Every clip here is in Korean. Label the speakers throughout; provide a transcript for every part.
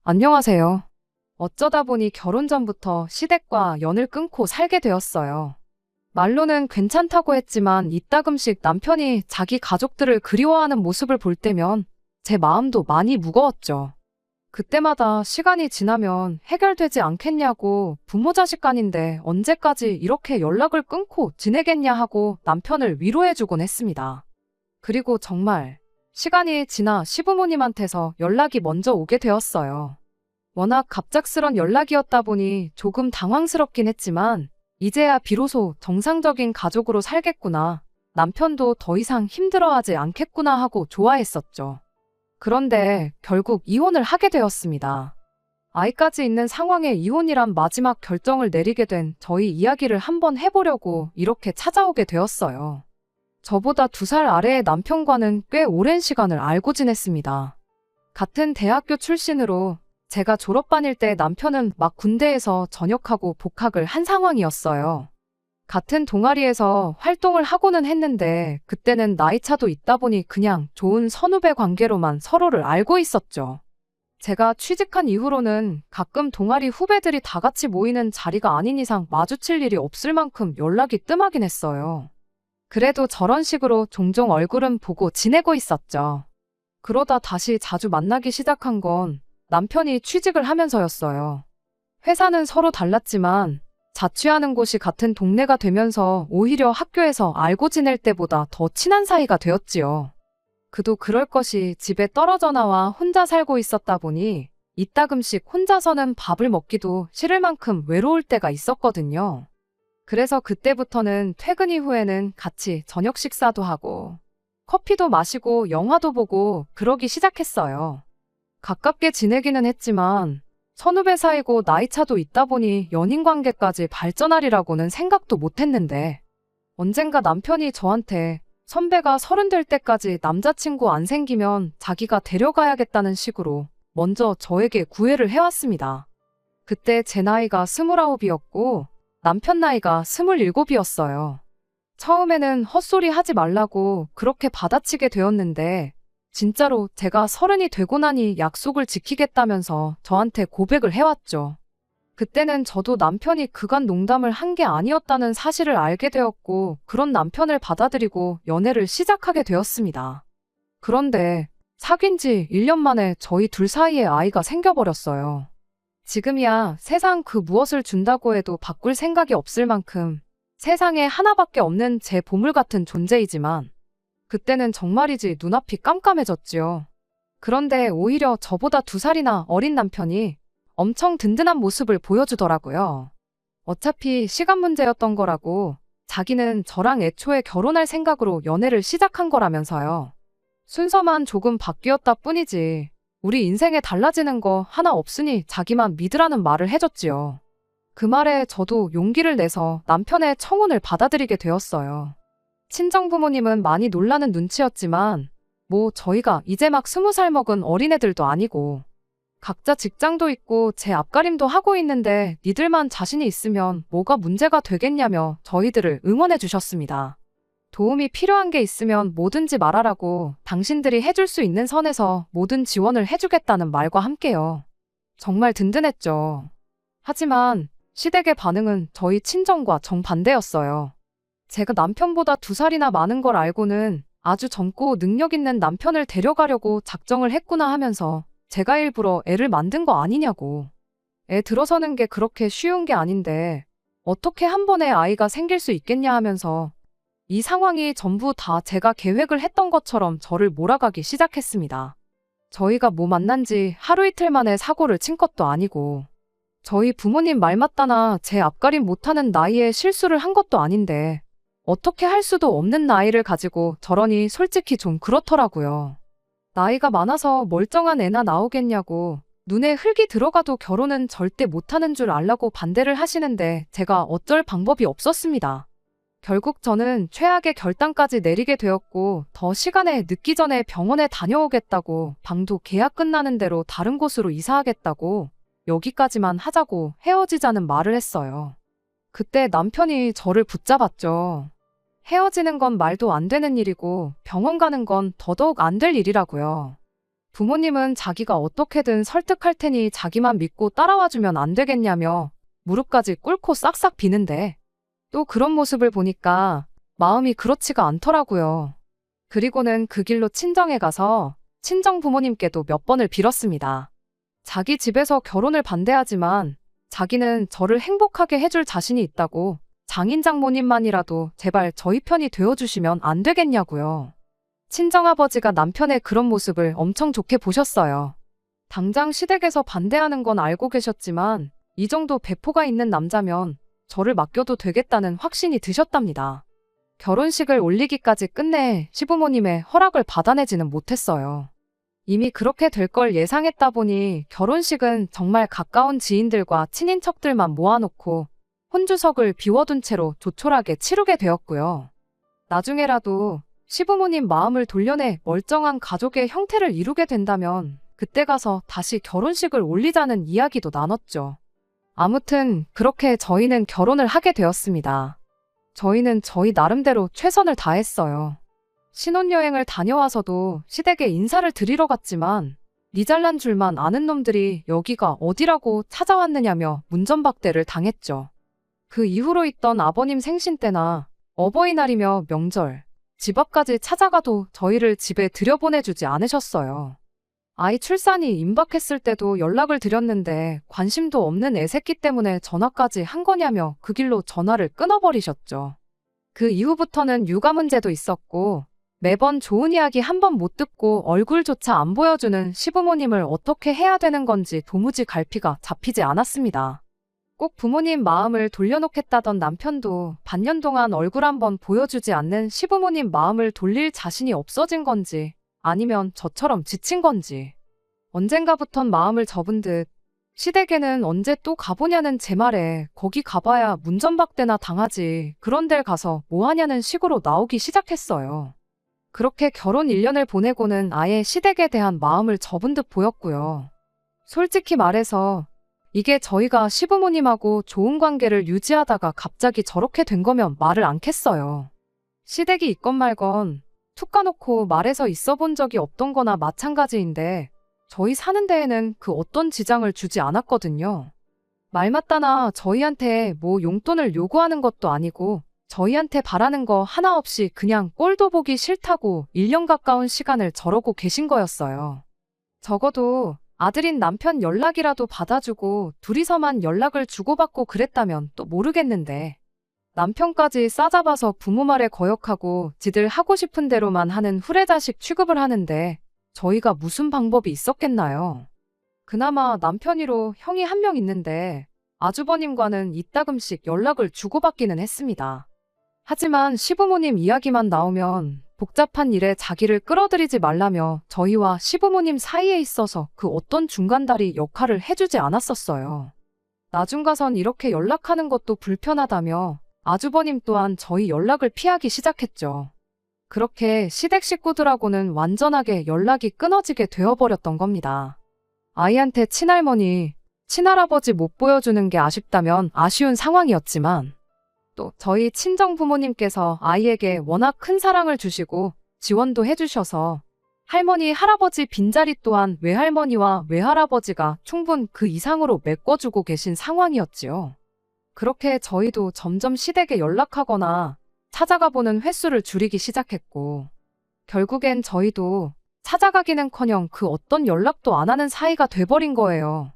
Speaker 1: 안녕하세요. 어쩌다 보니 결혼 전부터 시댁과 연을 끊고 살게 되었어요. 말로는 괜찮다고 했지만 이따금씩 남편이 자기 가족들을 그리워하는 모습을 볼 때면 제 마음도 많이 무거웠죠. 그때마다 시간이 지나면 해결되지 않겠냐고 부모 자식 간인데 언제까지 이렇게 연락을 끊고 지내겠냐 하고 남편을 위로해주곤 했습니다. 그리고 정말 시간이 지나 시부모님한테서 연락이 먼저 오게 되었어요. 워낙 갑작스런 연락이었다 보니 조금 당황스럽긴 했지만 이제야 비로소 정상적인 가족으로 살겠구나. 남편도 더 이상 힘들어하지 않겠구나 하고 좋아했었죠. 그런데 결국 이혼을 하게 되었습니다. 아이까지 있는 상황에 이혼이란 마지막 결정을 내리게 된 저희 이야기를 한번 해보려고 이렇게 찾아오게 되었어요. 저보다 2살 아래의 남편과는 꽤 오랜 시간을 알고 지냈습니다. 같은 대학교 출신으로 제가 졸업반일 때 남편은 막 군대에서 전역하고 복학을 한 상황이었어요. 같은 동아리에서 활동을 하고는 했는데 그때는 나이차도 있다 보니 그냥 좋은 선후배 관계로만 서로를 알고 있었죠. 제가 취직한 이후로는 가끔 동아리 후배들이 다 같이 모이는 자리가 아닌 이상 마주칠 일이 없을 만큼 연락이 뜸하긴 했어요. 그래도 저런 식으로 종종 얼굴은 보고 지내고 있었죠. 그러다 다시 자주 만나기 시작한 건 남편이 취직을 하면서였어요. 회사는 서로 달랐지만 자취하는 곳이 같은 동네가 되면서 오히려 학교에서 알고 지낼 때보다 더 친한 사이가 되었지요. 그도 그럴 것이 집에 떨어져 나와 혼자 살고 있었다 보니 이따금씩 혼자서는 밥을 먹기도 싫을 만큼 외로울 때가 있었거든요. 그래서 그때부터는 퇴근 이후에는 같이 저녁 식사도 하고 커피도 마시고 영화도 보고 그러기 시작했어요. 가깝게 지내기는 했지만 선후배 사이고 나이차도 있다 보니 연인 관계까지 발전하리라고는 생각도 못했는데 언젠가 남편이 저한테 선배가 30 될 때까지 남자친구 안 생기면 자기가 데려가야겠다는 식으로 먼저 저에게 구애를 해왔습니다. 그때 제 나이가 29이었고 남편 나이가 27이었어요. 처음에는 헛소리 하지 말라고 그렇게 받아치게 되었는데 진짜로 제가 30이 되고 나니 약속을 지키겠다면서 저한테 고백을 해왔죠. 그때는 저도 남편이 그간 농담을 한 게 아니었다는 사실을 알게 되었고 그런 남편을 받아들이고 연애를 시작하게 되었습니다. 그런데 사귄 지 1년 만에 저희 둘 사이에 아이가 생겨버렸어요. 지금이야 세상 그 무엇을 준다고 해도 바꿀 생각이 없을 만큼 세상에 하나밖에 없는 제 보물 같은 존재이지만 그때는 정말이지 눈앞이 깜깜해졌지요. 그런데 오히려 저보다 2살이나 어린 남편이 엄청 든든한 모습을 보여주더라고요. 어차피 시간 문제였던 거라고 자기는 저랑 애초에 결혼할 생각으로 연애를 시작한 거라면서요. 순서만 조금 바뀌었다 뿐이지 우리 인생에 달라지는 거 하나 없으니 자기만 믿으라는 말을 해줬지요. 그 말에 저도 용기를 내서 남편의 청혼을 받아들이게 되었어요. 친정부모님은 많이 놀라는 눈치였지만 뭐 저희가 이제 막 20살 먹은 어린애들도 아니고 각자 직장도 있고 제 앞가림도 하고 있는데 니들만 자신이 있으면 뭐가 문제가 되겠냐며 저희들을 응원해 주셨습니다. 도움이 필요한 게 있으면 뭐든지 말하라고 당신들이 해줄 수 있는 선에서 모든 지원을 해주겠다는 말과 함께요. 정말 든든했죠. 하지만 시댁의 반응은 저희 친정과 정반대였어요. 제가 남편보다 2살이나 많은 걸 알고는 아주 젊고 능력 있는 남편을 데려가려고 작정을 했구나 하면서 제가 일부러 애를 만든 거 아니냐고. 애 들어서는 게 그렇게 쉬운 게 아닌데 어떻게 한 번에 아이가 생길 수 있겠냐 하면서 이 상황이 전부 다 제가 계획을 했던 것처럼 저를 몰아가기 시작했습니다. 저희가 뭐 만난 지 하루 이틀 만에 사고를 친 것도 아니고 저희 부모님 말 맞다나 제 앞가림 못하는 나이에 실수를 한 것도 아닌데 어떻게 할 수도 없는 나이를 가지고 저러니 솔직히 좀 그렇더라고요. 나이가 많아서 멀쩡한 애나 나오겠냐고 눈에 흙이 들어가도 결혼은 절대 못하는 줄 알라고 반대를 하시는데 제가 어쩔 방법이 없었습니다. 결국 저는 최악의 결단까지 내리게 되었고 더 시간에 늦기 전에 병원에 다녀오겠다고 방도 계약 끝나는 대로 다른 곳으로 이사하겠다고 여기까지만 하자고 헤어지자는 말을 했어요. 그때 남편이 저를 붙잡았죠. 헤어지는 건 말도 안 되는 일이고 병원 가는 건 더더욱 안 될 일이라고요. 부모님은 자기가 어떻게든 설득할 테니 자기만 믿고 따라와주면 안 되겠냐며 무릎까지 꿇고 싹싹 비는데 또 그런 모습을 보니까 마음이 그렇지가 않더라고요. 그리고는 그 길로 친정에 가서 친정 부모님께도 몇 번을 빌었습니다. 자기 집에서 결혼을 반대하지만 자기는 저를 행복하게 해줄 자신이 있다고 장인 장모님만이라도 제발 저희 편이 되어주시면 안 되겠냐고요. 친정아버지가 남편의 그런 모습을 엄청 좋게 보셨어요. 당장 시댁에서 반대하는 건 알고 계셨지만 이 정도 배포가 있는 남자면 저를 맡겨도 되겠다는 확신이 드셨답니다. 결혼식을 올리기까지 끝내 시부모님의 허락을 받아내지는 못했어요. 이미 그렇게 될 걸 예상했다 보니 결혼식은 정말 가까운 지인들과 친인척들만 모아놓고 혼주석을 비워둔 채로 조촐하게 치르게 되었고요. 나중에라도 시부모님 마음을 돌려내 멀쩡한 가족의 형태를 이루게 된다면 그때 가서 다시 결혼식을 올리자는 이야기도 나눴죠. 아무튼 그렇게 저희는 결혼을 하게 되었습니다. 저희는 저희 나름대로 최선을 다했어요. 신혼여행을 다녀와서도 시댁에 인사를 드리러 갔지만 니 잘난 줄만 아는 놈들이 여기가 어디라고 찾아왔느냐며 문전박대를 당했죠. 그 이후로 있던 아버님 생신 때나 어버이날이며 명절, 집 앞까지 찾아가도 저희를 집에 들여보내주지 않으셨어요. 아이 출산이 임박했을 때도 연락을 드렸는데 관심도 없는 애새끼 때문에 전화까지 한 거냐며 그 길로 전화를 끊어버리셨죠. 그 이후부터는 육아 문제도 있었고 매번 좋은 이야기 한 번 못 듣고 얼굴조차 안 보여주는 시부모님을 어떻게 해야 되는 건지 도무지 갈피가 잡히지 않았습니다. 꼭 부모님 마음을 돌려놓겠다던 남편도 반년 동안 얼굴 한번 보여주지 않는 시부모님 마음을 돌릴 자신이 없어진 건지 아니면 저처럼 지친 건지 언젠가부턴 마음을 접은 듯 시댁에는 언제 또 가보냐는 제 말에 거기 가봐야 문전박대나 당하지 그런 데를 가서 뭐하냐는 식으로 나오기 시작했어요. 그렇게 결혼 1년을 보내고는 아예 시댁에 대한 마음을 접은 듯 보였고요. 솔직히 말해서 이게 저희가 시부모님하고 좋은 관계를 유지하다가 갑자기 저렇게 된 거면 말을 않겠어요. 시댁이 있건 말건 툭 까놓고 말해서 있어 본 적이 없던 거나 마찬가지인데 저희 사는 데에는 그 어떤 지장을 주지 않았거든요. 말 맞다나 저희한테 뭐 용돈을 요구하는 것도 아니고 저희한테 바라는 거 하나 없이 그냥 꼴도 보기 싫다고 1년 가까운 시간을 저러고 계신 거였어요. 적어도 아들인 남편 연락이라도 받아주고 둘이서만 연락을 주고받고 그랬다면 또 모르겠는데 남편까지 싸잡아서 부모 말에 거역하고 지들 하고 싶은 대로만 하는 후레자식 취급을 하는데 저희가 무슨 방법이 있었겠나요? 그나마 남편이로 형이 한 명 있는데 아주버님과는 이따금씩 연락을 주고받기는 했습니다. 하지만 시부모님 이야기만 나오면 복잡한 일에 자기를 끌어들이지 말라며 저희와 시부모님 사이에 있어서 그 어떤 중간다리 역할을 해주지 않았었어요. 나중 가선 이렇게 연락하는 것도 불편하다며 아주버님 또한 저희 연락을 피하기 시작했죠. 그렇게 시댁 식구들하고는 완전하게 연락이 끊어지게 되어버렸던 겁니다. 아이한테 친할머니, 친할아버지 못 보여주는 게 아쉽다면 아쉬운 상황이었지만 또 저희 친정 부모님께서 아이에게 워낙 큰 사랑을 주시고 지원도 해주셔서 할머니, 할아버지 빈자리 또한 외할머니와 외할아버지가 충분 그 이상으로 메꿔주고 계신 상황이었지요. 그렇게 저희도 점점 시댁에 연락하거나 찾아가 보는 횟수를 줄이기 시작했고 결국엔 저희도 찾아가기는커녕 그 어떤 연락도 안 하는 사이가 돼버린 거예요.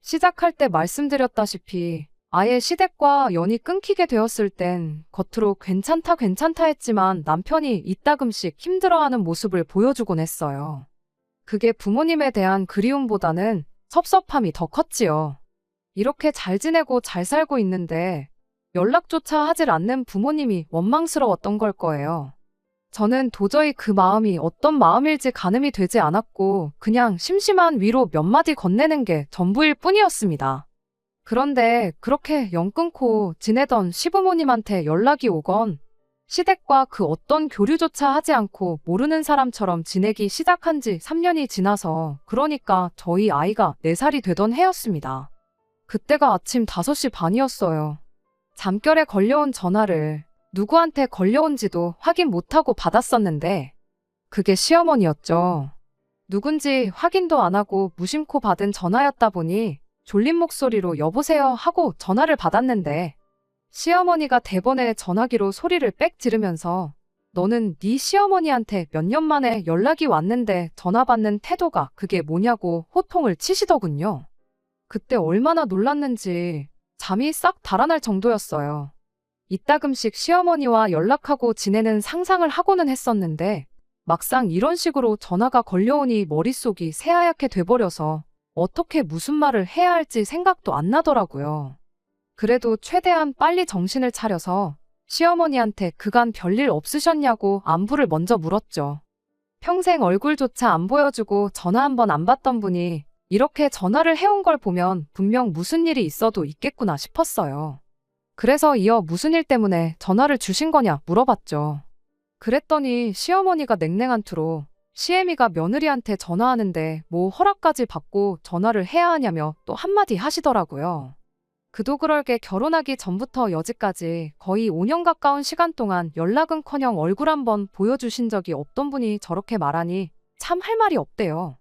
Speaker 1: 시작할 때 말씀드렸다시피 아예 시댁과 연이 끊기게 되었을 땐 겉으로 괜찮다 했지만 남편이 이따금씩 힘들어하는 모습을 보여주곤 했어요. 그게 부모님에 대한 그리움보다는 섭섭함이 더 컸지요. 이렇게 잘 지내고 잘 살고 있는데 연락조차 하질 않는 부모님이 원망스러웠던 걸 거예요. 저는 도저히 그 마음이 어떤 마음일지 가늠이 되지 않았고 그냥 심심한 위로 몇 마디 건네는 게 전부일 뿐이었습니다. 그런데 그렇게 연 끊고 지내던 시부모님한테 연락이 오건 시댁과 그 어떤 교류조차 하지 않고 모르는 사람처럼 지내기 시작한 지 3년이 지나서 그러니까 저희 아이가 4살이 되던 해였습니다. 그때가 아침 5시 반이었어요. 잠결에 걸려온 전화를 누구한테 걸려온지도 확인 못하고 받았었는데 그게 시어머니였죠. 누군지 확인도 안 하고 무심코 받은 전화였다 보니 졸린 목소리로 여보세요 하고 전화를 받았는데 시어머니가 대번에 전화기로 소리를 빽 지르면서 너는 네 시어머니한테 몇 년 만에 연락이 왔는데 전화 받는 태도가 그게 뭐냐고 호통을 치시더군요. 그때 얼마나 놀랐는지 잠이 싹 달아날 정도였어요. 이따금씩 시어머니와 연락하고 지내는 상상을 하고는 했었는데 막상 이런 식으로 전화가 걸려오니 머릿속이 새하얗게 돼버려서 어떻게 무슨 말을 해야 할지 생각도 안 나더라고요. 그래도 최대한 빨리 정신을 차려서 시어머니한테 그간 별일 없으셨냐고 안부를 먼저 물었죠. 평생 얼굴조차 안 보여주고 전화 한 번 안 받던 분이 이렇게 전화를 해온 걸 보면 분명 무슨 일이 있어도 있겠구나 싶었어요. 그래서 이어 무슨 일 때문에 전화를 주신 거냐 물어봤죠. 그랬더니 시어머니가 냉랭한 투로 시애미가 며느리한테 전화하는데 뭐 허락까지 받고 전화를 해야 하냐며 또 한마디 하시더라고요. 그도 그럴 게 결혼하기 전부터 여지까지 거의 5년 가까운 시간 동안 연락은커녕 얼굴 한번 보여주신 적이 없던 분이 저렇게 말하니 참 할 말이 없대요.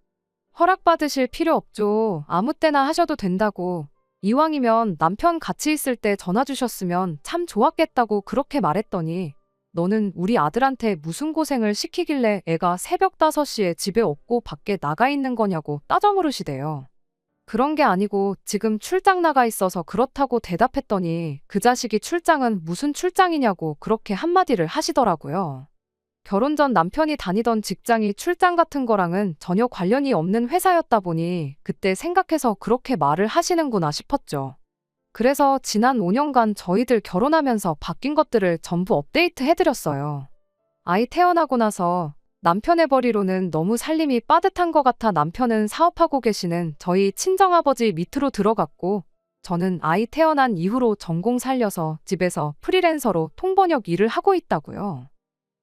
Speaker 1: 허락받으실 필요 없죠. 아무 때나 하셔도 된다고. 이왕이면 남편 같이 있을 때 전화 주셨으면 참 좋았겠다고 그렇게 말했더니 너는 우리 아들한테 무슨 고생을 시키길래 애가 새벽 5시에 집에 없고 밖에 나가 있는 거냐고 따져 물으시대요. 그런 게 아니고 지금 출장 나가 있어서 그렇다고 대답했더니 그 자식이 출장은 무슨 출장이냐고 그렇게 한마디를 하시더라고요. 결혼 전 남편이 다니던 직장이 출장 같은 거랑은 전혀 관련이 없는 회사였다 보니 그때 생각해서 그렇게 말을 하시는구나 싶었죠. 그래서 지난 5년간 저희들 결혼하면서 바뀐 것들을 전부 업데이트 해드렸어요. 아이 태어나고 나서 남편의 벌이로는 너무 살림이 빠듯한 것 같아 남편은 사업하고 계시는 저희 친정아버지 밑으로 들어갔고 저는 아이 태어난 이후로 전공 살려서 집에서 프리랜서로 통번역 일을 하고 있다고요.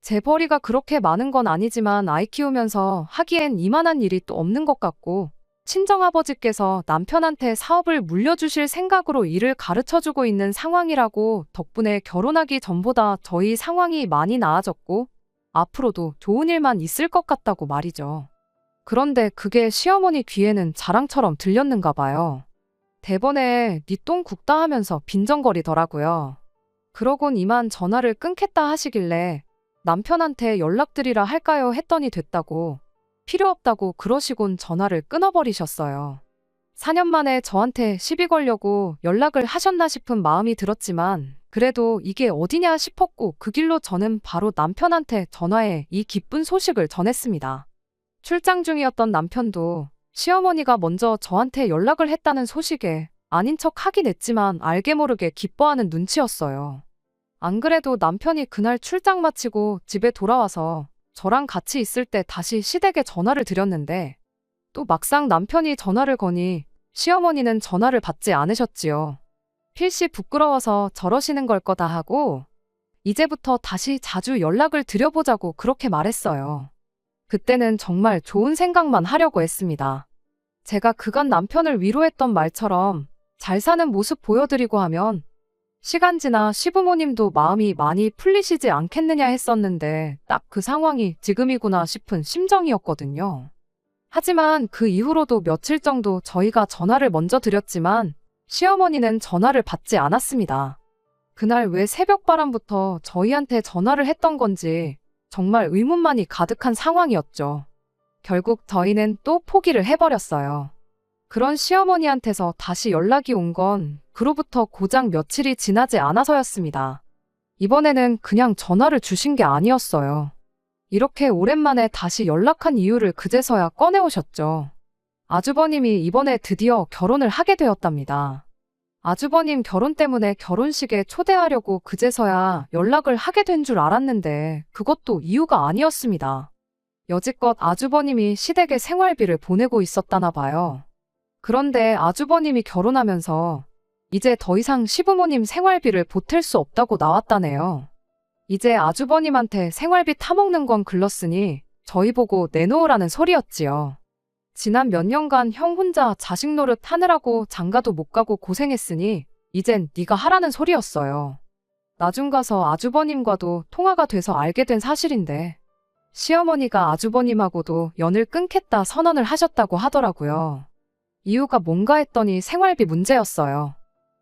Speaker 1: 제 벌이가 그렇게 많은 건 아니지만 아이 키우면서 하기엔 이만한 일이 또 없는 것 같고 친정아버지께서 남편한테 사업을 물려주실 생각으로 일을 가르쳐주고 있는 상황이라고 덕분에 결혼하기 전보다 저희 상황이 많이 나아졌고 앞으로도 좋은 일만 있을 것 같다고 말이죠. 그런데 그게 시어머니 귀에는 자랑처럼 들렸는가 봐요. 대번에 니 똥 굽다 하면서 빈정거리더라고요. 그러곤 이만 전화를 끊겠다 하시길래 남편한테 연락드리라 할까요 했더니 됐다고 필요 없다고 그러시곤 전화를 끊어버리셨어요. 4년 만에 저한테 시비 걸려고 연락을 하셨나 싶은 마음이 들었지만 그래도 이게 어디냐 싶었고 그 길로 저는 바로 남편한테 전화해 이 기쁜 소식을 전했습니다. 출장 중이었던 남편도 시어머니가 먼저 저한테 연락을 했다는 소식에 아닌 척 하긴 했지만 알게 모르게 기뻐하는 눈치였어요. 안 그래도 남편이 그날 출장 마치고 집에 돌아와서 저랑 같이 있을 때 다시 시댁에 전화를 드렸는데 또 막상 남편이 전화를 거니 시어머니는 전화를 받지 않으셨지요. 필시 부끄러워서 저러시는 걸 거다 하고 이제부터 다시 자주 연락을 드려보자고 그렇게 말했어요. 그때는 정말 좋은 생각만 하려고 했습니다. 제가 그간 남편을 위로했던 말처럼 잘 사는 모습 보여드리고 하면 시간 지나 시부모님도 마음이 많이 풀리시지 않겠느냐 했었는데 딱 그 상황이 지금이구나 싶은 심정이었거든요. 하지만 그 이후로도 며칠 정도 저희가 전화를 먼저 드렸지만 시어머니는 전화를 받지 않았습니다. 그날 왜 새벽바람부터 저희한테 전화를 했던 건지 정말 의문만이 가득한 상황이었죠. 결국 저희는 또 포기를 해버렸어요. 그런 시어머니한테서 다시 연락이 온 건 그로부터 고작 며칠이 지나지 않아서였습니다. 이번에는 그냥 전화를 주신 게 아니었어요. 이렇게 오랜만에 다시 연락한 이유를 그제서야 꺼내오셨죠. 아주버님이 이번에 드디어 결혼을 하게 되었답니다. 아주버님 결혼 때문에 결혼식에 초대하려고 그제서야 연락을 하게 된 줄 알았는데 그것도 이유가 아니었습니다. 여지껏 아주버님이 시댁에 생활비를 보내고 있었다나 봐요. 그런데 아주버님이 결혼하면서 이제 더 이상 시부모님 생활비를 보탤 수 없다고 나왔다네요. 이제 아주버님한테 생활비 타먹는 건 글렀으니 저희 보고 내놓으라는 소리였지요. 지난 몇 년간 형 혼자 자식 노릇 하느라고 장가도 못 가고 고생했으니 이젠 네가 하라는 소리였어요. 나중 가서 아주버님과도 통화가 돼서 알게 된 사실인데 시어머니가 아주버님하고도 연을 끊겠다 선언을 하셨다고 하더라고요. 이유가 뭔가 했더니 생활비 문제였어요.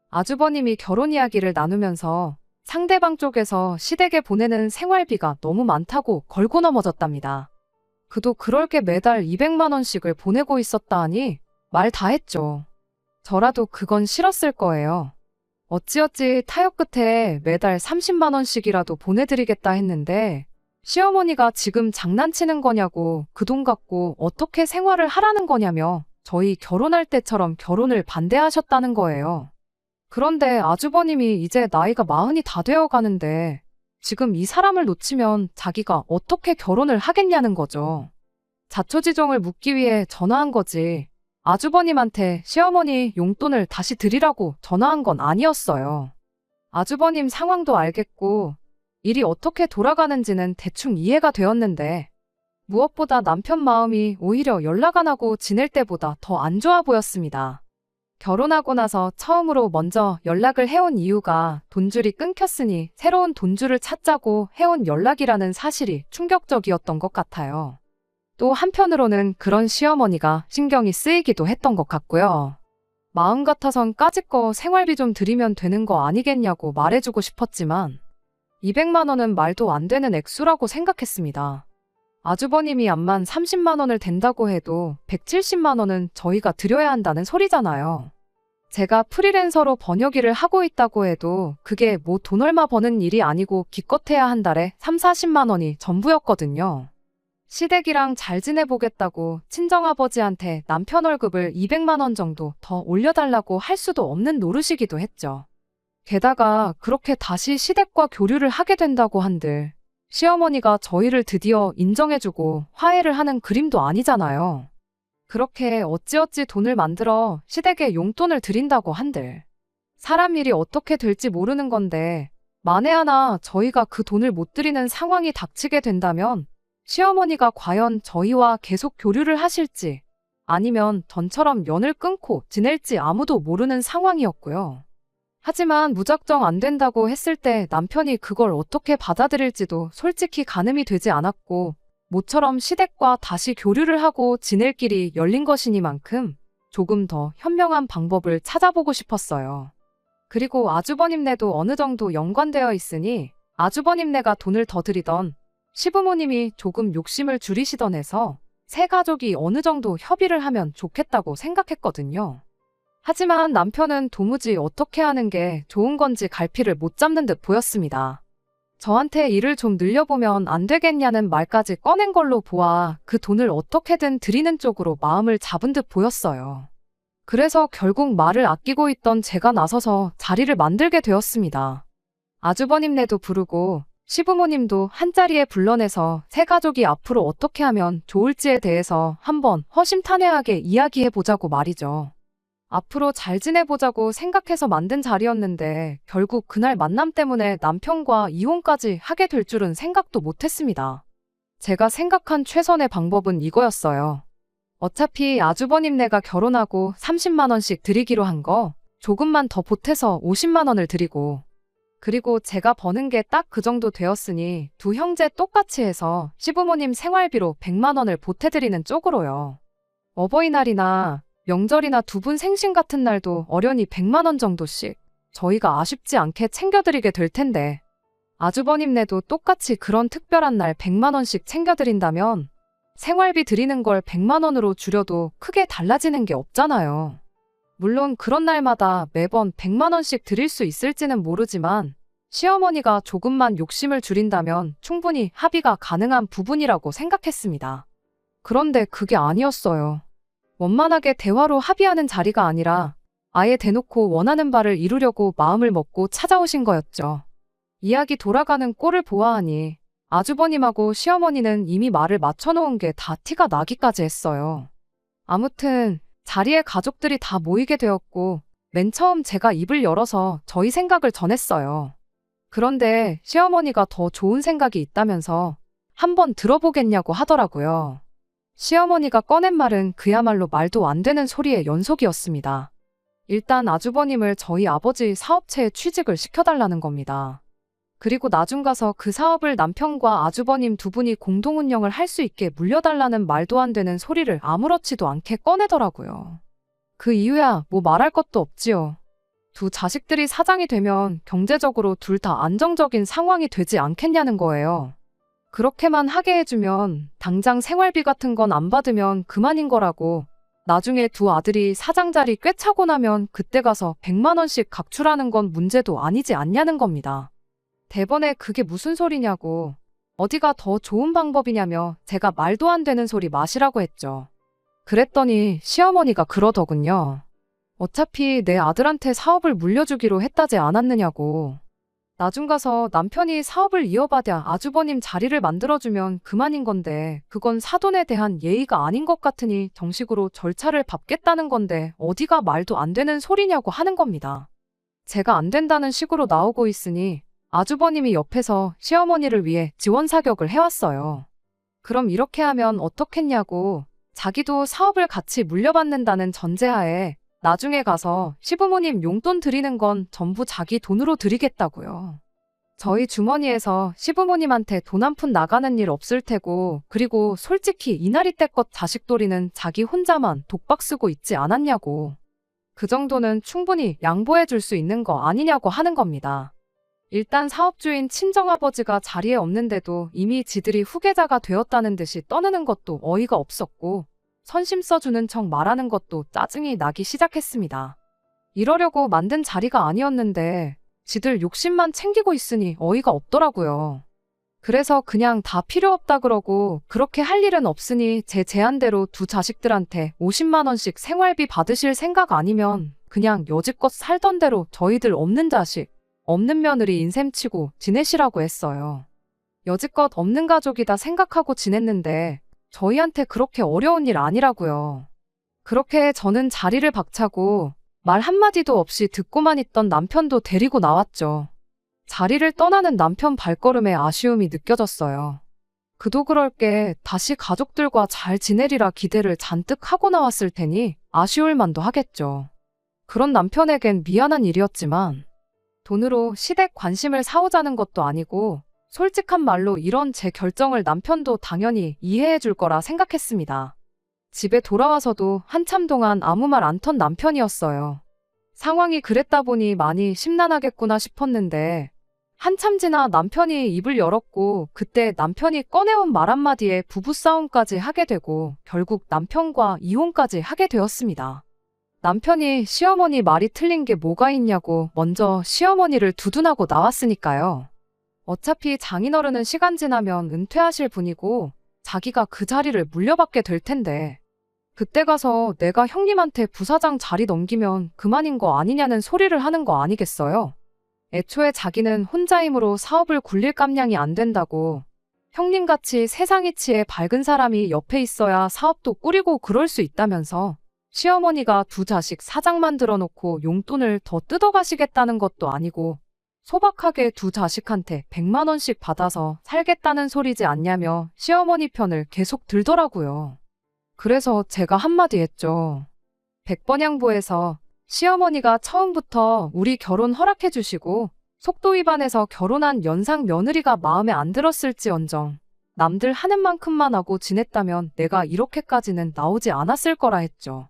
Speaker 1: 아주버님이 결혼 이야기를 나누면서 상대방 쪽에서 시댁에 보내는 생활비가 너무 많다고 걸고 넘어졌답니다. 그도 그럴 게 매달 200만 원씩을 보내고 있었다 하니 말 다 했죠. 저라도 그건 싫었을 거예요. 어찌어찌 타협 끝에 매달 30만 원씩이라도 보내드리겠다 했는데 시어머니가 지금 장난치는 거냐고 그 돈 갖고 어떻게 생활을 하라는 거냐며 저희 결혼할 때처럼 결혼을 반대하셨다는 거예요. 그런데 아주버님이 이제 나이가 40이 다 되어 가는데 지금 이 사람을 놓치면 자기가 어떻게 결혼을 하겠냐는 거죠. 자초지종을 묻기 위해 전화한 거지. 아주버님한테 시어머니 용돈을 다시 드리라고 전화한 건 아니었어요. 아주버님 상황도 알겠고 일이 어떻게 돌아가는지는 대충 이해가 되었는데 무엇보다 남편 마음이 오히려 연락 안 하고 지낼 때보다 더 안 좋아 보였습니다. 결혼하고 나서 처음으로 먼저 연락을 해온 이유가 돈줄이 끊겼으니 새로운 돈줄을 찾자고 해온 연락이라는 사실이 충격적이었던 것 같아요. 또 한편으로는 그런 시어머니가 신경이 쓰이기도 했던 것 같고요. 마음 같아선 까짓거 생활비 좀 드리면 되는 거 아니겠냐고 말해주고 싶었지만 200만 원은 말도 안 되는 액수라고 생각했습니다. 아주버님이 암만 30만 원을 댄다고 해도 170만 원은 저희가 드려야 한다는 소리잖아요. 제가 프리랜서로 번역 일을 하고 있다고 해도 그게 뭐 돈 얼마 버는 일이 아니고 기껏해야 한 달에 3, 40만 원이 전부였거든요. 시댁이랑 잘 지내보겠다고 친정아버지한테 남편 월급을 200만 원 정도 더 올려달라고 할 수도 없는 노릇이기도 했죠. 게다가 그렇게 다시 시댁과 교류를 하게 된다고 한들 시어머니가 저희를 드디어 인정해주고 화해를 하는 그림도 아니잖아요. 그렇게 어찌어찌 돈을 만들어 시댁에 용돈을 드린다고 한들 사람 일이 어떻게 될지 모르는 건데 만에 하나 저희가 그 돈을 못 드리는 상황이 닥치게 된다면 시어머니가 과연 저희와 계속 교류를 하실지 아니면 전처럼 연을 끊고 지낼지 아무도 모르는 상황이었고요. 하지만 무작정 안 된다고 했을 때 남편이 그걸 어떻게 받아들일지도 솔직히 가늠이 되지 않았고 모처럼 시댁과 다시 교류를 하고 지낼 길이 열린 것이니만큼 조금 더 현명한 방법을 찾아보고 싶었어요. 그리고 아주버님네도 어느 정도 연관되어 있으니 아주버님네가 돈을 더 드리던 시부모님이 조금 욕심을 줄이시던 해서 세 가족이 어느 정도 협의를 하면 좋겠다고 생각했거든요. 하지만 남편은 도무지 어떻게 하는 게 좋은 건지 갈피를 못 잡는 듯 보였습니다. 저한테 일을 좀 늘려보면 안 되겠냐는 말까지 꺼낸 걸로 보아 그 돈을 어떻게든 드리는 쪽으로 마음을 잡은 듯 보였어요. 그래서 결국 말을 아끼고 있던 제가 나서서 자리를 만들게 되었습니다. 아주버님네도 부르고 시부모님도 한자리에 불러내서 세 가족이 앞으로 어떻게 하면 좋을지에 대해서 한번 허심탄회하게 이야기해보자고 말이죠. 앞으로 잘 지내보자고 생각해서 만든 자리였는데 결국 그날 만남 때문에 남편과 이혼까지 하게 될 줄은 생각도 못했습니다. 제가 생각한 최선의 방법은 이거였어요. 어차피 아주버님네가 결혼하고 30만 원씩 드리기로 한 거 조금만 더 보태서 50만 원을 드리고 그리고 제가 버는 게 딱 그 정도 되었으니 두 형제 똑같이 해서 시부모님 생활비로 100만 원을 보태드리는 쪽으로요. 어버이날이나 명절이나 두 분 생신 같은 날도 어련히 100만 원 정도씩 저희가 아쉽지 않게 챙겨드리게 될 텐데 아주버님네도 똑같이 그런 특별한 날 100만 원씩 챙겨드린다면 생활비 드리는 걸 100만 원으로 줄여도 크게 달라지는 게 없잖아요. 물론 그런 날마다 매번 100만 원씩 드릴 수 있을지는 모르지만 시어머니가 조금만 욕심을 줄인다면 충분히 합의가 가능한 부분이라고 생각했습니다. 그런데 그게 아니었어요. 원만하게 대화로 합의하는 자리가 아니라 아예 대놓고 원하는 바를 이루려고 마음을 먹고 찾아오신 거였죠. 이야기 돌아가는 꼴을 보아하니 아주버님하고 시어머니는 이미 말을 맞춰놓은 게 다 티가 나기까지 했어요. 아무튼 자리에 가족들이 다 모이게 되었고 맨 처음 제가 입을 열어서 저희 생각을 전했어요. 그런데 시어머니가 더 좋은 생각이 있다면서 한번 들어보겠냐고 하더라고요. 시어머니가 꺼낸 말은 그야말로 말도 안 되는 소리의 연속이었습니다. 일단 아주버님을 저희 아버지 사업체에 취직을 시켜달라는 겁니다. 그리고 나중 가서 그 사업을 남편과 아주버님 두 분이 공동 운영을 할 수 있게 물려달라는 말도 안 되는 소리를 아무렇지도 않게 꺼내더라고요. 그 이유야 뭐 말할 것도 없지요. 두 자식들이 사장이 되면 경제적으로 둘 다 안정적인 상황이 되지 않겠냐는 거예요. 그렇게만 하게 해주면 당장 생활비 같은 건 안 받으면 그만인 거라고. 나중에 두 아들이 사장 자리 꿰차고 나면 그때 가서 100만 원씩 각출하는 건 문제도 아니지 않냐는 겁니다. 대번에 그게 무슨 소리냐고. 어디가 더 좋은 방법이냐며 제가 말도 안 되는 소리 마시라고 했죠. 그랬더니 시어머니가 그러더군요. 어차피 내 아들한테 사업을 물려주기로 했다지 않았느냐고. 나중 가서 남편이 사업을 이어받아 아주버님 자리를 만들어주면 그만인 건데 그건 사돈에 대한 예의가 아닌 것 같으니 정식으로 절차를 밟겠다는 건데 어디가 말도 안 되는 소리냐고 하는 겁니다. 제가 안 된다는 식으로 나오고 있으니 아주버님이 옆에서 시어머니를 위해 지원 사격을 해왔어요. 그럼 이렇게 하면 어떻겠냐고. 자기도 사업을 같이 물려받는다는 전제하에 나중에 가서 시부모님 용돈 드리는 건 전부 자기 돈으로 드리겠다고요. 저희 주머니에서 시부모님한테 돈 한 푼 나가는 일 없을 테고, 그리고 솔직히 이날이 때껏 자식돌이는 자기 혼자만 독박 쓰고 있지 않았냐고. 그 정도는 충분히 양보해 줄 수 있는 거 아니냐고 하는 겁니다. 일단 사업주인 친정아버지가 자리에 없는데도 이미 지들이 후계자가 되었다는 듯이 떠드는 것도 어이가 없었고, 선심 써주는 척 말하는 것도 짜증이 나기 시작했습니다. 이러려고 만든 자리가 아니었는데 지들 욕심만 챙기고 있으니 어이가 없더라고요. 그래서 그냥 다 필요 없다 그러고 그렇게 할 일은 없으니 제 제안대로 두 자식들한테 50만 원씩 생활비 받으실 생각 아니면 그냥 여지껏 살던 대로 저희들 없는 자식, 없는 며느리 인셈치고 지내시라고 했어요. 여지껏 없는 가족이다 생각하고 지냈는데 저희한테 그렇게 어려운 일 아니라고요. 그렇게 저는 자리를 박차고 말 한마디도 없이 듣고만 있던 남편도 데리고 나왔죠. 자리를 떠나는 남편 발걸음에 아쉬움이 느껴졌어요. 그도 그럴 게 다시 가족들과 잘 지내리라 기대를 잔뜩 하고 나왔을 테니 아쉬울 만도 하겠죠. 그런 남편에겐 미안한 일이었지만 돈으로 시댁 관심을 사오자는 것도 아니고 솔직한 말로 이런 제 결정을 남편도 당연히 이해해 줄 거라 생각했습니다. 집에 돌아와서도 한참 동안 아무 말 안 턴 남편이었어요. 상황이 그랬다 보니 많이 심란하겠구나 싶었는데 한참 지나 남편이 입을 열었고 그때 남편이 꺼내온 말 한마디에 부부싸움까지 하게 되고 결국 남편과 이혼까지 하게 되었습니다. 남편이 시어머니 말이 틀린 게 뭐가 있냐고 먼저 시어머니를 두둔하고 나왔으니까요. 어차피 장인어른은 시간 지나면 은퇴하실 분이고 자기가 그 자리를 물려받게 될 텐데 그때 가서 내가 형님한테 부사장 자리 넘기면 그만인 거 아니냐는 소리를 하는 거 아니겠어요? 애초에 자기는 혼자 힘으로 사업을 굴릴 깜냥이 안 된다고. 형님같이 세상 이치에 밝은 사람이 옆에 있어야 사업도 꾸리고 그럴 수 있다면서 시어머니가 두 자식 사장 만들어 놓고 용돈을 더 뜯어가시겠다는 것도 아니고 소박하게 두 자식한테 100만 원씩 받아서 살겠다는 소리지 않냐며 시어머니 편을 계속 들더라고요. 그래서 제가 한마디 했죠. 100번 양보해서 시어머니가 처음부터 우리 결혼 허락해 주시고 속도 위반해서 결혼한 연상 며느리가 마음에 안 들었을지언정 남들 하는 만큼만 하고 지냈다면 내가 이렇게까지는 나오지 않았을 거라 했죠.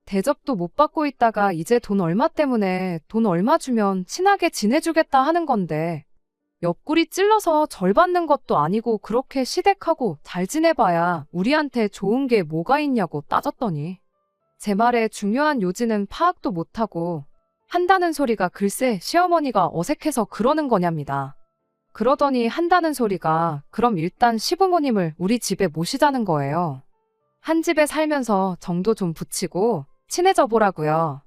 Speaker 1: 대접도 못 받고 있다가 이제 돈 얼마 때문에 돈 얼마 주면 친하게 지내주겠다 하는 건데 옆구리 찔러서 절 받는 것도 아니고 그렇게 시댁하고 잘 지내봐야 우리한테 좋은 게 뭐가 있냐고 따졌더니 제 말에 중요한 요지는 파악도 못하고 한다는 소리가 글쎄 시어머니가 어색해서 그러는 거냐입니다. 그러더니 한다는 소리가 그럼 일단 시부모님을 우리 집에 모시자는 거예요. 한 집에 살면서 정도 좀 붙이고 친해져 보라고요.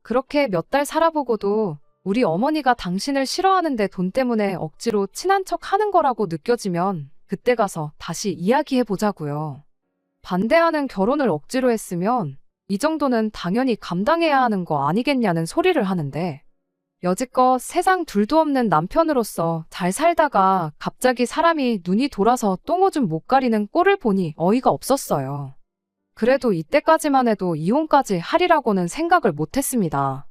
Speaker 1: 그렇게 몇 달 살아보고도 우리 어머니가 당신을 싫어하는데 돈 때문에 억지로 친한 척 하는 거라고 느껴지면 그때 가서 다시 이야기해 보자고요. 반대하는 결혼을 억지로 했으면 이 정도는 당연히 감당해야 하는 거 아니겠냐는 소리를 하는데 여지껏 세상 둘도 없는 남편으로서 잘 살다가 갑자기 사람이 눈이 돌아서 똥오줌 못 가리는 꼴을 보니 어이가 없었어요. 그래도 이때까지만 해도 이혼까지 하리라고는 생각을 못했습니다.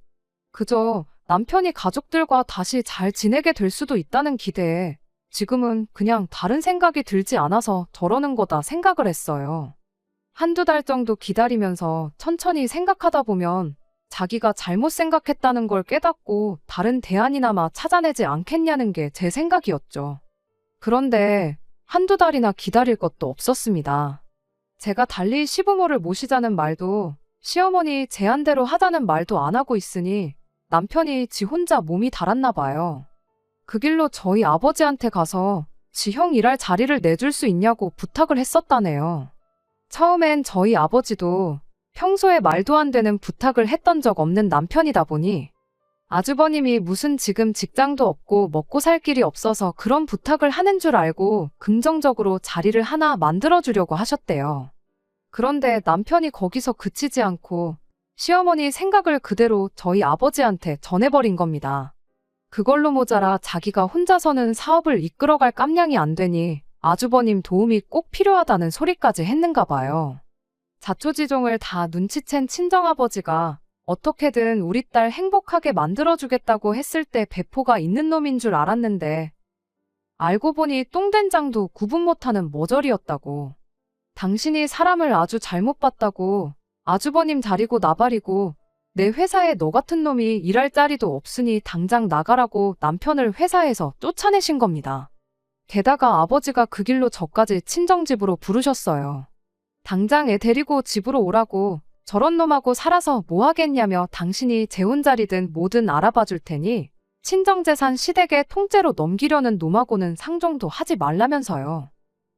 Speaker 1: 그저 남편이 가족들과 다시 잘 지내게 될 수도 있다는 기대에 지금은 그냥 다른 생각이 들지 않아서 저러는 거다 생각을 했어요. 한두 달 정도 기다리면서 천천히 생각하다 보면 자기가 잘못 생각했다는 걸 깨닫고 다른 대안이나마 찾아내지 않겠냐는 게 제 생각이었죠. 그런데 한두 달이나 기다릴 것도 없었습니다. 제가 달리 시부모를 모시자는 말도 시어머니 제안대로 하자는 말도 안 하고 있으니 남편이 지 혼자 몸이 달았나 봐요. 그 길로 저희 아버지한테 가서 지 형 일할 자리를 내줄 수 있냐고 부탁을 했었다네요. 처음엔 저희 아버지도 평소에 말도 안 되는 부탁을 했던 적 없는 남편이다 보니 아주버님이 무슨 지금 직장도 없고 먹고 살 길이 없어서 그런 부탁을 하는 줄 알고 긍정적으로 자리를 하나 만들어주려고 하셨대요. 그런데 남편이 거기서 그치지 않고 시어머니 생각을 그대로 저희 아버지한테 전해버린 겁니다. 그걸로 모자라 자기가 혼자서는 사업을 이끌어갈 깜냥이 안 되니 아주버님 도움이 꼭 필요하다는 소리까지 했는가 봐요. 자초지종을 다 눈치챈 친정아버지가 어떻게든 우리 딸 행복하게 만들어주겠다고 했을 때 배포가 있는 놈인 줄 알았는데 알고 보니 똥된장도 구분 못하는 머저리였다고. 당신이 사람을 아주 잘못 봤다고 아주버님 자리고 나발이고 내 회사에 너 같은 놈이 일할 자리도 없으니 당장 나가라고 남편을 회사에서 쫓아내신 겁니다. 게다가 아버지가 그 길로 저까지 친정집으로 부르셨어요. 당장 애 데리고 집으로 오라고 저런 놈하고 살아서 뭐 하겠냐며 당신이 재혼 자리든 뭐든 알아봐 줄 테니 친정재산 시댁에 통째로 넘기려는 놈하고는 상종도 하지 말라면서요.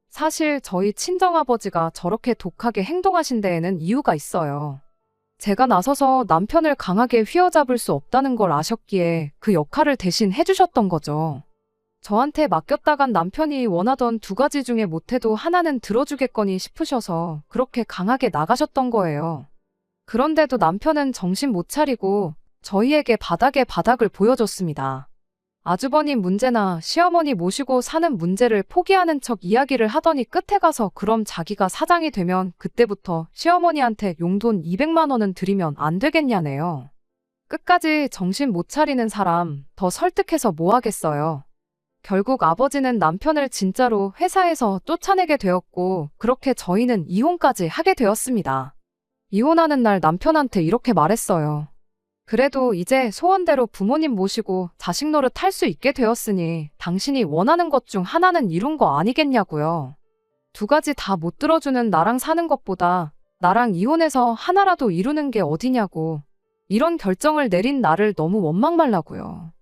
Speaker 1: 사실 저희 친정아버지가 저렇게 독하게 행동하신 데에는 이유가 있어요. 제가 나서서 남편을 강하게 휘어잡을 수 없다는 걸 아셨기에 그 역할을 대신 해주셨던 거죠. 저한테 맡겼다간 남편이 원하던 두 가지 중에 못해도 하나는 들어주겠거니 싶으셔서 그렇게 강하게 나가셨던 거예요. 그런데도 남편은 정신 못 차리고 저희에게 바닥에 바닥을 보여줬습니다. 아주버님 문제나 시어머니 모시고 사는 문제를 포기하는 척 이야기를 하더니 끝에 가서 그럼 자기가 사장이 되면 그때부터 시어머니한테 용돈 200만 원은 드리면 안 되겠냐네요. 끝까지 정신 못 차리는 사람 더 설득해서 뭐 하겠어요. 결국 아버지는 남편을 진짜로 회사에서 쫓아내게 되었고 그렇게 저희는 이혼까지 하게 되었습니다. 이혼하는 날 남편한테 이렇게 말했어요. 그래도 이제 소원대로 부모님 모시고 자식 노릇 할 수 있게 되었으니 당신이 원하는 것 중 하나는 이룬 거 아니겠냐고요. 두 가지 다 못 들어주는 나랑 사는 것보다 나랑 이혼해서 하나라도 이루는 게 어디냐고. 이런 결정을 내린 나를 너무 원망말라고요.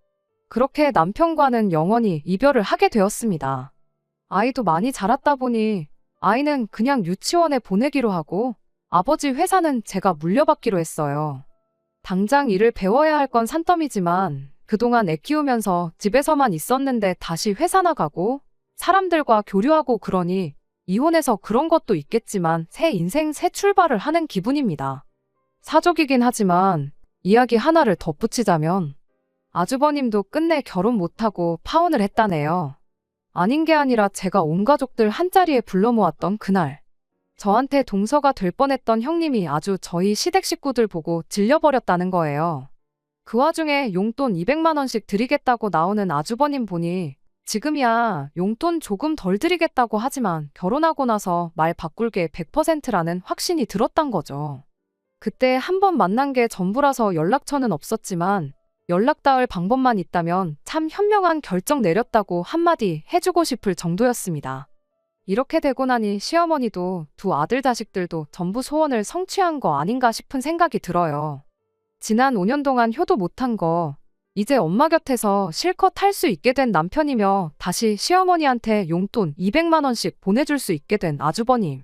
Speaker 1: 그렇게 남편과는 영원히 이별을 하게 되었습니다. 아이도 많이 자랐다 보니 아이는 그냥 유치원에 보내기로 하고 아버지 회사는 제가 물려받기로 했어요. 당장 일을 배워야 할 건 산더미지만 그동안 애 키우면서 집에서만 있었는데 다시 회사 나가고 사람들과 교류하고 그러니 이혼해서 그런 것도 있겠지만 새 인생 새 출발을 하는 기분입니다. 사족이긴 하지만 이야기 하나를 덧붙이자면 아주버님도 끝내 결혼 못하고 파혼을 했다네요. 아닌 게 아니라 제가 온 가족들 한자리에 불러 모았던 그날 저한테 동서가 될 뻔했던 형님이 아주 저희 시댁 식구들 보고 질려버렸다는 거예요. 그 와중에 용돈 200만 원씩 드리겠다고 나오는 아주버님 보니 지금이야 용돈 조금 덜 드리겠다고 하지만 결혼하고 나서 말 바꿀 게 100%라는 확신이 들었단 거죠. 그때 한 번 만난 게 전부라서 연락처는 없었지만 연락 닿을 방법만 있다면 참 현명한 결정 내렸다고 한마디 해주고 싶을 정도였습니다. 이렇게 되고 나니 시어머니도 두 아들 자식들도 전부 소원을 성취한 거 아닌가 싶은 생각이 들어요. 지난 5년 동안 효도 못한 거 이제 엄마 곁에서 실컷 할 수 있게 된 남편이며 다시 시어머니한테 용돈 200만 원씩 보내줄 수 있게 된 아주버님.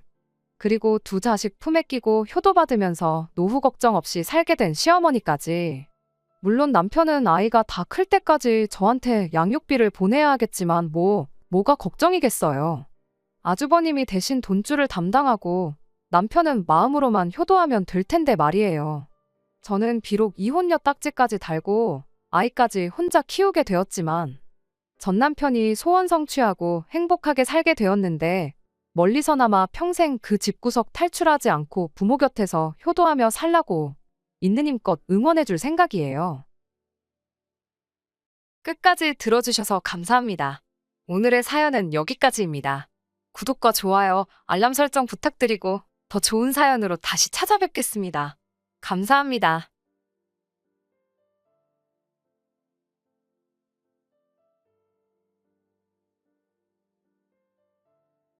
Speaker 1: 그리고 두 자식 품에 끼고 효도받으면서 노후 걱정 없이 살게 된 시어머니까지. 물론 남편은 아이가 다 클 때까지 저한테 양육비를 보내야 하겠지만 뭐가 걱정이겠어요. 아주버님이 대신 돈줄을 담당하고 남편은 마음으로만 효도하면 될 텐데 말이에요. 저는 비록 이혼녀 딱지까지 달고 아이까지 혼자 키우게 되었지만 전 남편이 소원 성취하고 행복하게 살게 되었는데 멀리서나마 평생 그 집구석 탈출하지 않고 부모 곁에서 효도하며 살라고 있는 힘껏 응원해줄 생각이에요. 끝까지 들어주셔서 감사합니다. 오늘의 사연은 여기까지입니다. 구독과 좋아요, 알람 설정 부탁드리고 더 좋은 사연으로 다시 찾아뵙겠습니다. 감사합니다.